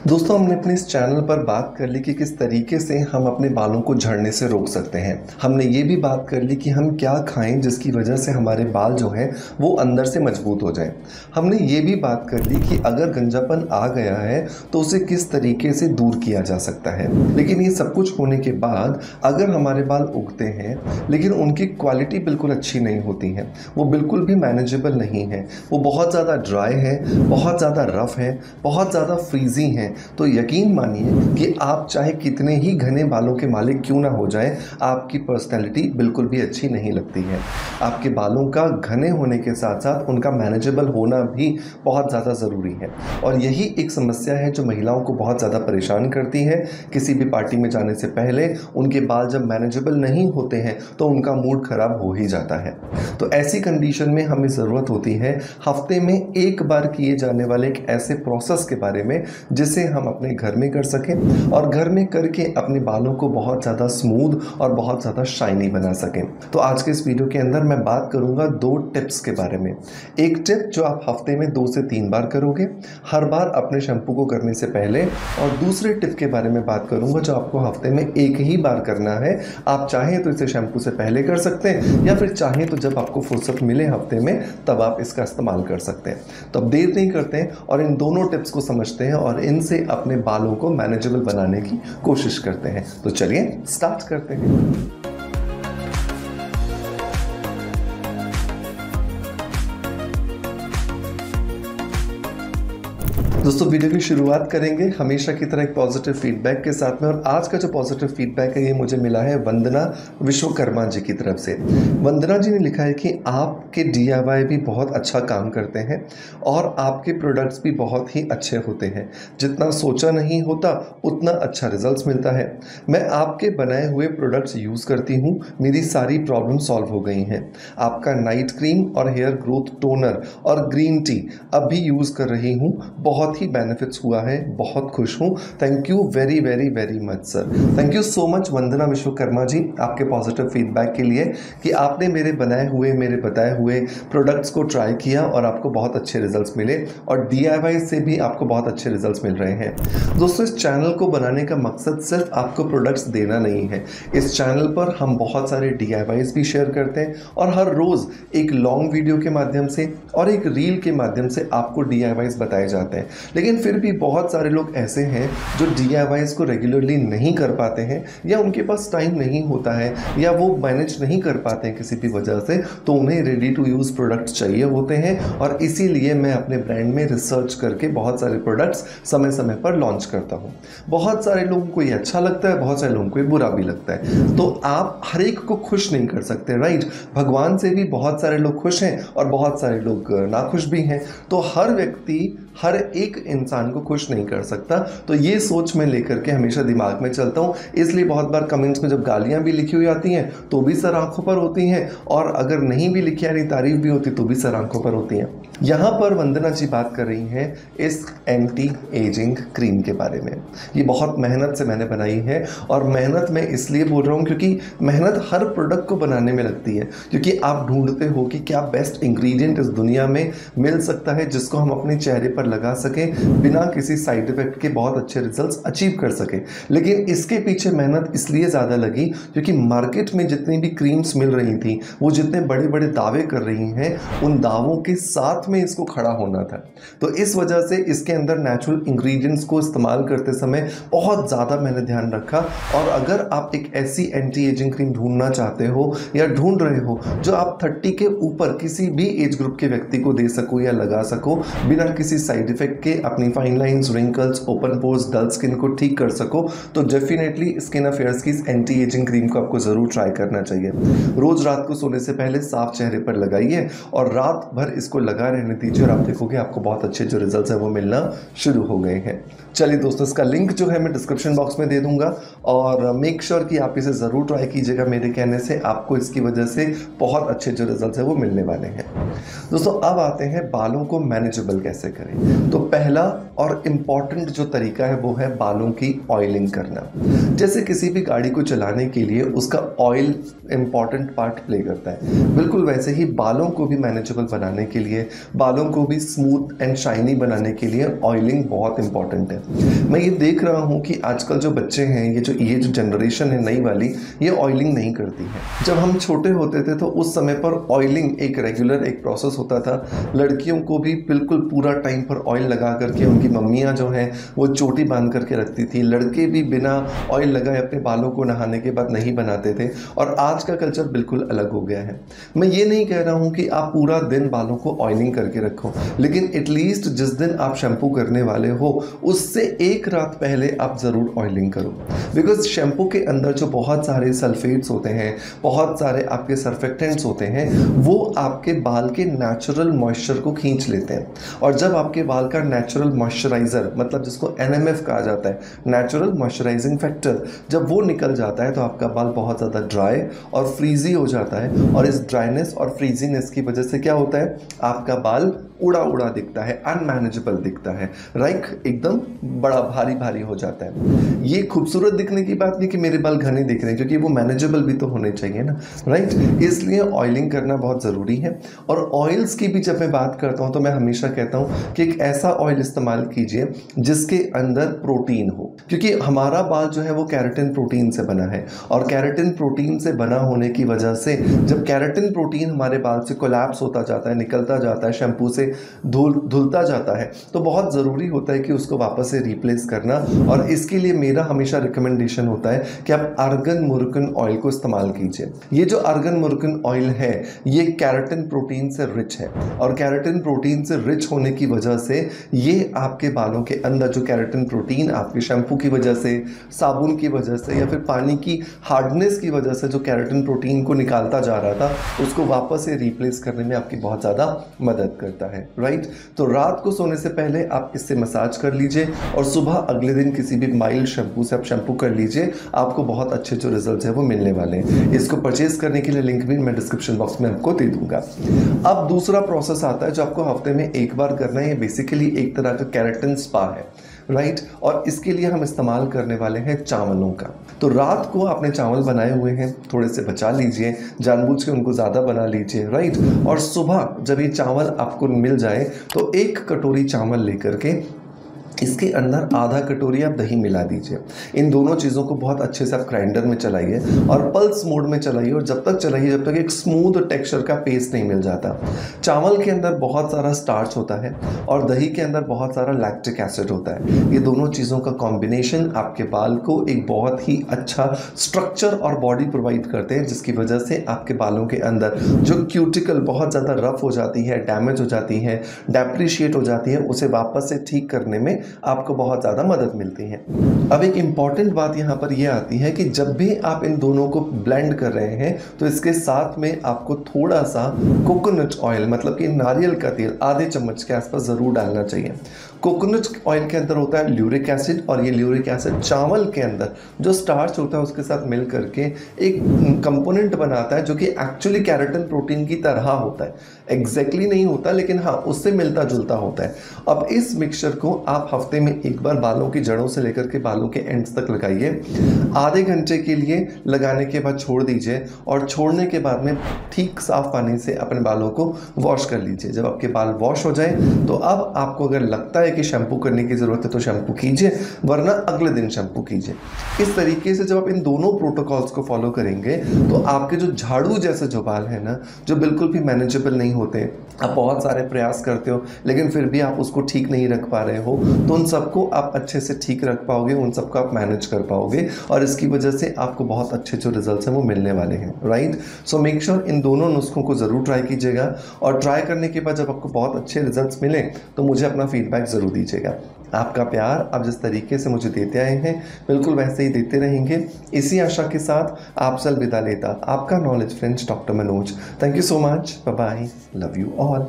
दोस्तों, हमने अपने इस चैनल पर बात कर ली कि किस तरीके से हम अपने बालों को झड़ने से रोक सकते हैं। हमने ये भी बात कर ली कि हम क्या खाएं जिसकी वजह से हमारे बाल जो हैं वो अंदर से मजबूत हो जाएं। हमने ये भी बात कर ली कि अगर गंजापन आ गया है तो उसे किस तरीके से दूर किया जा सकता है। लेकिन ये सब कुछ होने के बाद अगर हमारे बाल उगते हैं लेकिन उनकी क्वालिटी बिल्कुल अच्छी नहीं होती है, वो बिल्कुल भी मैनेजेबल नहीं है, वो बहुत ज़्यादा ड्राई है, बहुत ज़्यादा रफ है, बहुत ज़्यादा फ्रीजी हैं, तो यकीन मानिए कि आप चाहे कितने ही घने बालों के मालिक क्यों ना हो जाएं, आपकी पर्सनैलिटी बिल्कुल भी अच्छी नहीं लगती है। आपके बालों का घने होने के साथ साथ उनका मैनेजेबल होना भी बहुत ज़्यादा ज़रूरी है। और यही एक समस्या है जो महिलाओं को बहुत ज़्यादा परेशान करती है। किसी भी पार्टी में जाने से पहले उनके बाल जब मैनेजेबल नहीं होते हैं तो उनका मूड ख़राब हो ही जाता है। तो ऐसी कंडीशन में हमें ज़रूरत होती है हफ्ते में एक बार किए जाने वाले एक ऐसे प्रोसेस के बारे में जिसे हम अपने घर में कर सकें और घर में करके अपने बालों को बहुत ज़्यादा स्मूथ और बहुत ज़्यादा शाइनी बना सकें। तो आज के इस वीडियो के अंदर मैं बात करूंगा 2 टिप्स के बारे में। एक टिप जो आप हफ्ते में 2 से 3 बार करोगे, हर बार अपने शैम्पू को करने से पहले, और दूसरे टिप के बारे में बात करूंगा जो आपको हफ्ते में एक ही बार करना है। आप चाहें तो इसे शैम्पू से पहले कर सकते हैं या फिर चाहें तो जब आपको फुर्सत मिले हफ्ते में तब आप इसका इस्तेमाल कर सकते हैं। तो अब देर नहीं करते हैं और इन दोनों टिप्स को समझते हैं और इनसे अपने बालों को मैनेजेबल बनाने की कोशिश करते हैं। तो चलिए स्टार्ट करते हैं। दोस्तों, वीडियो की शुरुआत करेंगे हमेशा की तरह एक पॉजिटिव फीडबैक के साथ में। और आज का जो पॉजिटिव फीडबैक है ये मुझे मिला है वंदना विश्वकर्मा जी की तरफ से। वंदना जी ने लिखा है कि आपके DIY भी बहुत अच्छा काम करते हैं और आपके प्रोडक्ट्स भी बहुत ही अच्छे होते हैं। जितना सोचा नहीं होता उतना अच्छा रिजल्ट्स मिलता है। मैं आपके बनाए हुए प्रोडक्ट्स यूज़ करती हूँ, मेरी सारी प्रॉब्लम सॉल्व हो गई हैं। आपका नाइट क्रीम और हेयर ग्रोथ टोनर और ग्रीन टी अभी यूज़ कर रही हूँ, बहुत ही बेनिफिट्स हुआ है, बहुत खुश हूँ। Thank you very very very much sir. Thank you so much Vandana Vishwakarma ji आपके पॉजिटिव फीडबैक के लिए कि आपने मेरे बताए हुए प्रोडक्ट्स को ट्राई किया और आपको बहुत अच्छे रिजल्ट्स मिले और DIY से भी आपको बहुत अच्छे रिजल्ट्स मिल रहे हैं। दोस्तों, इस चैनल को बनाने का मकसद सिर्फ आपको प्रोडक्ट्स देना नहीं है। इस चैनल पर हम बहुत सारे DIYs भी शेयर करते हैं और हर रोज़ एक लॉन्ग वीडियो के माध्यम से और एक रील के माध्यम से आपको DIYs बताए जाते हैं। लेकिन फिर भी बहुत सारे लोग ऐसे हैं जो DIYs को रेगुलरली नहीं कर पाते हैं या उनके पास टाइम नहीं होता है या वो मैनेज नहीं कर पाते हैं किसी भी वजह से, तो उन्हें रेडी टू यूज़ प्रोडक्ट्स चाहिए होते हैं। और इसीलिए मैं अपने ब्रांड में रिसर्च करके बहुत सारे प्रोडक्ट्स समय समय पर लॉन्च करता हूँ। बहुत सारे लोगों को ये अच्छा लगता है, बहुत सारे लोगों को ये बुरा भी लगता है। तो आप हर एक को खुश नहीं कर सकते, राइट। भगवान से भी बहुत सारे लोग खुश हैं और बहुत सारे लोग नाखुश भी हैं। तो हर व्यक्ति हर एक इंसान को खुश नहीं कर सकता। तो ये सोच में लेकर के हमेशा दिमाग में चलता हूँ। इसलिए बहुत बार कमेंट्स में जब गालियाँ भी लिखी हुई आती हैं तो भी सर आंखों पर होती हैं, और अगर नहीं भी लिखी यानी तारीफ भी होती तो भी सर आंखों पर होती हैं। यहाँ पर वंदना जी बात कर रही हैं इस एंटी एजिंग क्रीम के बारे में। ये बहुत मेहनत से मैंने बनाई है और मेहनत मैं इसलिए बोल रहा हूँ क्योंकि मेहनत हर प्रोडक्ट को बनाने में लगती है, क्योंकि आप ढूंढते हो कि क्या बेस्ट इंग्रेडिएंट इस दुनिया में मिल सकता है जिसको हम अपने चेहरे पर लगा सकें बिना किसी साइड इफेक्ट के बहुत अच्छे रिजल्ट्स अचीव कर सकें। लेकिन इसके पीछे मेहनत इसलिए ज़्यादा लगी क्योंकि मार्केट में जितनी भी क्रीम्स मिल रही थी वो जितने बड़े बड़े दावे कर रही हैं उन दावों के साथ में इसको खड़ा होना था। तो इस वजह से इसके अंदर नेचुरल इंग्रेडिएंट्स को इस्तेमाल करते समय बहुत ज़्यादा मैंने ध्यान रखा। और अगर आप एक ऐसी एंटी एजिंग क्रीम ढूंढना चाहते हो या ढूंढ रहे हो जो आप 30 के ऊपर किसी भी एज ग्रुप के व्यक्ति को दे सको या लगा सको बिना किसी साइड इफेक्ट के, अपनी fine lines, wrinkles, open pores, dull skin को ठीक कर सको, तो डेफिनेटली स्किन अफेयर्स की एंटी एजिंग क्रीम को आपको ज़रूर ट्राई करना चाहिए। रोज़ रात को सोने से पहले साफ चेहरे पर लगाइए और रात भर इसको लगा रहने दीजिए और आप देखोगे आपको बहुत अच्छे जो रिजल्ट्स हैं वो मिलना शुरू हो गए हैं। चलिए दोस्तों, इसका लिंक जो है मैं डिस्क्रिप्शन बॉक्स में दे दूंगा और मेक श्योर कि आप इसे ज़रूर ट्राई कीजिएगा। मेरे कहने से आपको इसकी वजह से बहुत अच्छे जो रिजल्ट्स हैं वो मिलने वाले हैं। दोस्तों, अब आते हैं बालों को मैनेजेबल कैसे करें। तो पहला और इम्पॉर्टेंट जो तरीका है वो है बालों की ऑयलिंग करना। जैसे किसी भी गाड़ी को चलाने के लिए उसका ऑयल इम्पॉर्टेंट पार्ट प्ले करता है, बिल्कुल वैसे ही बालों को भी मैनेजेबल बनाने के लिए, बालों को भी स्मूथ एंड शाइनी बनाने के लिए ऑयलिंग बहुत इंपॉर्टेंट है। मैं ये देख रहा हूँ कि आजकल जो बच्चे हैं, ये जो जनरेशन है नई वाली, ये ऑयलिंग नहीं करती है। जब हम छोटे होते थे तो उस समय पर ऑयलिंग एक रेगुलर एक प्रोसेस होता था। लड़कियों को भी बिल्कुल पूरा टाइम पर ऑयल लगा करके उनकी मम्मियाँ जो हैं वो चोटी बांध करके रखती थी। लड़के भी बिना ऑयल लगाए अपने बालों को नहाने के बाद नहीं बनाते थे, और आज का कल्चर बिल्कुल अलग हो गया है। मैं ये नहीं कह रहा हूँ कि आप पूरा दिन बालों को ऑयलिंग करके रखो, लेकिन एटलीस्ट जिस दिन आप शैम्पू करने वाले हो उससे एक रात पहले आप ज़रूर ऑयलिंग करो। बिकॉज शैम्पू के अंदर जो बहुत सारे सल्फेट्स होते हैं, बहुत सारे आपके सर्फेक्टेंट्स होते हैं, वो आपके बाल के नेचुरल मॉइस्चर को खींच लेते हैं। और जब आपके बाल का नेचुरल मॉइस्चराइज़र, मतलब जिसको NMF कहा जाता है, नेचुरल मॉइस्चराइजिंग फैक्टर, जब वो निकल जाता है तो आपका बाल बहुत ज़्यादा ड्राई और फ्रीजी हो जाता है। और इस ड्राइनेस और फ्रीजीनेस की वजह से क्या होता है, आपका बाल उड़ा उड़ा दिखता है, अनमैनेजेबल दिखता है, राइट, एकदम बड़ा भारी भारी हो जाता है। ये खूबसूरत दिखने की बात नहीं कि मेरे बाल घने दिख रहे हैं, क्योंकि वो मैनेजेबल भी तो होने चाहिए ना, राइट। इसलिए ऑयलिंग करना बहुत ज़रूरी है। और ऑयल्स की भी जब मैं बात करता हूँ तो मैं हमेशा कहता हूँ कि एक ऐसा ऑयल इस्तेमाल कीजिए जिसके अंदर प्रोटीन हो, क्योंकि हमारा बाल जो है वो केराटिन प्रोटीन से बना है। और केराटिन प्रोटीन से बना होने की वजह से जब केराटिन प्रोटीन हमारे बाल से कोलैप्स होता जाता है, निकलता जाता है, शैम्पू से धुलता जाता है, तो बहुत ज़रूरी होता है कि उसको वापस से रिप्लेस करना। और इसके लिए मेरा हमेशा रिकमेंडेशन होता है कि आप आर्गन मुर्कन ऑयल को इस्तेमाल कीजिए। ये जो आर्गन मुर्कन ऑयल है ये केराटिन प्रोटीन से रिच है, और केराटिन प्रोटीन से रिच होने की वजह से ये आपके बालों के अंदर जो केराटिन प्रोटीन आपके शैम्पू की वजह से, साबुन की वजह से, या फिर पानी की हार्डनेस की वजह से जो केराटिन प्रोटीन को निकालता जा रहा था, उसको वापस से रिप्लेस करने में आपकी बहुत ज़्यादा मदद करता है, राइट। तो रात को सोने से पहले आप इससे मसाज कर लीजिए, और सुबह अगले दिन किसी भी माइल्ड शैम्पू से आप शैम्पू कर लीजिए। आपको बहुत अच्छे जो रिजल्ट्स हैं वो मिलने वाले हैं। इसको परचेज करने के लिए लिंक भी मैं डिस्क्रिप्शन बॉक्स में आपको दे दूंगा। अब दूसरा प्रोसेस आता है जो आपको हफ्ते में एक बार करना है। ये बेसिकली एक तरह का केराटिन स्पा है, राइट। और इसके लिए हम इस्तेमाल करने वाले हैं चावलों का। तो रात को आपने चावल बनाए हुए हैं, थोड़े से बचा लीजिए, जानबूझ के उनको ज़्यादा बना लीजिए, राइट। और सुबह जब ये चावल आपको मिल जाए तो एक कटोरी चावल लेकर के इसके अंदर आधा कटोरी आप दही मिला दीजिए। इन दोनों चीज़ों को बहुत अच्छे से आप ग्राइंडर में चलाइए और पल्स मोड में चलाइए, और जब तक चलाइए जब तक एक स्मूथ टेक्सचर का पेस्ट नहीं मिल जाता। चावल के अंदर बहुत सारा स्टार्च होता है और दही के अंदर बहुत सारा लैक्टिक एसिड होता है। ये दोनों चीज़ों का कॉम्बिनेशन आपके बाल को एक बहुत ही अच्छा स्ट्रक्चर और बॉडी प्रोवाइड करते हैं, जिसकी वजह से आपके बालों के अंदर जो क्यूटिकल बहुत ज़्यादा रफ हो जाती है, डैमेज हो जाती है, डेप्रिशिएट हो जाती है, उसे वापस से ठीक करने में आपको बहुत ज़्यादा मदद मिलती है। अब एक इम्पॉर्टेंट बात यहाँ पर यह आती है कि जब भी आप इन दोनों को ब्लेंड कर रहे हैं तो इसके साथ में आपको थोड़ा सा कोकोनट ऑयल, मतलब कि नारियल का तेल आधे चम्मच के आसपास ज़रूर डालना चाहिए। कोकोनट ऑयल के अंदर होता है ल्यूरिक एसिड, और ये ल्यूरिक एसिड चावल के अंदर जो स्टार्च होता है उसके साथ मिल करके एक कंपोनेंट बनाता है जो कि एक्चुअली केराटिन प्रोटीन की तरह होता है। एग्जैक्टली नहीं होता, लेकिन हाँ उससे मिलता जुलता होता है। अब इस मिक्सचर को आप हफ्ते में एक बार बालों की जड़ों से लेकर के बालों के एंड्स तक लगाइए। आधे घंटे के लिए लगाने के बाद छोड़ दीजिए, और छोड़ने के बाद में ठीक साफ पानी से अपने बालों को वॉश कर लीजिए। जब आपके बाल वॉश हो जाए तो अब आपको अगर लगता है कि शैम्पू करने की ज़रूरत है तो शैम्पू कीजिए, वरना अगले दिन शैम्पू कीजिए। इस तरीके से जब आप इन दोनों प्रोटोकॉल्स को फॉलो करेंगे तो आपके जो झाड़ू जैसे जो बाल है ना, जो बिल्कुल भी मैनेजेबल नहीं होते, आप बहुत सारे प्रयास करते हो लेकिन फिर भी आप उसको ठीक नहीं रख पा रहे हो, तो उन सबको आप अच्छे से ठीक रख पाओगे, उन सबको आप मैनेज कर पाओगे, और इसकी वजह से आपको बहुत अच्छे जो रिजल्ट्स हैं वो मिलने वाले हैं, right. So make sure in दोनों नुस्खों को ज़रूर ट्राई कीजिएगा, और ट्राई करने के बाद जब आपको बहुत अच्छे रिजल्ट्स मिले तो मुझे अपना फीडबैक ज़रूर दीजिएगा। आपका प्यार आप जिस तरीके से मुझे देते आए हैं बिल्कुल वैसे ही देते रहेंगे। इसी आशा के साथ आपसे अलविदा लेता आपका knowledge friends doctor Manoj. Thank you so much, bye bye, love you all.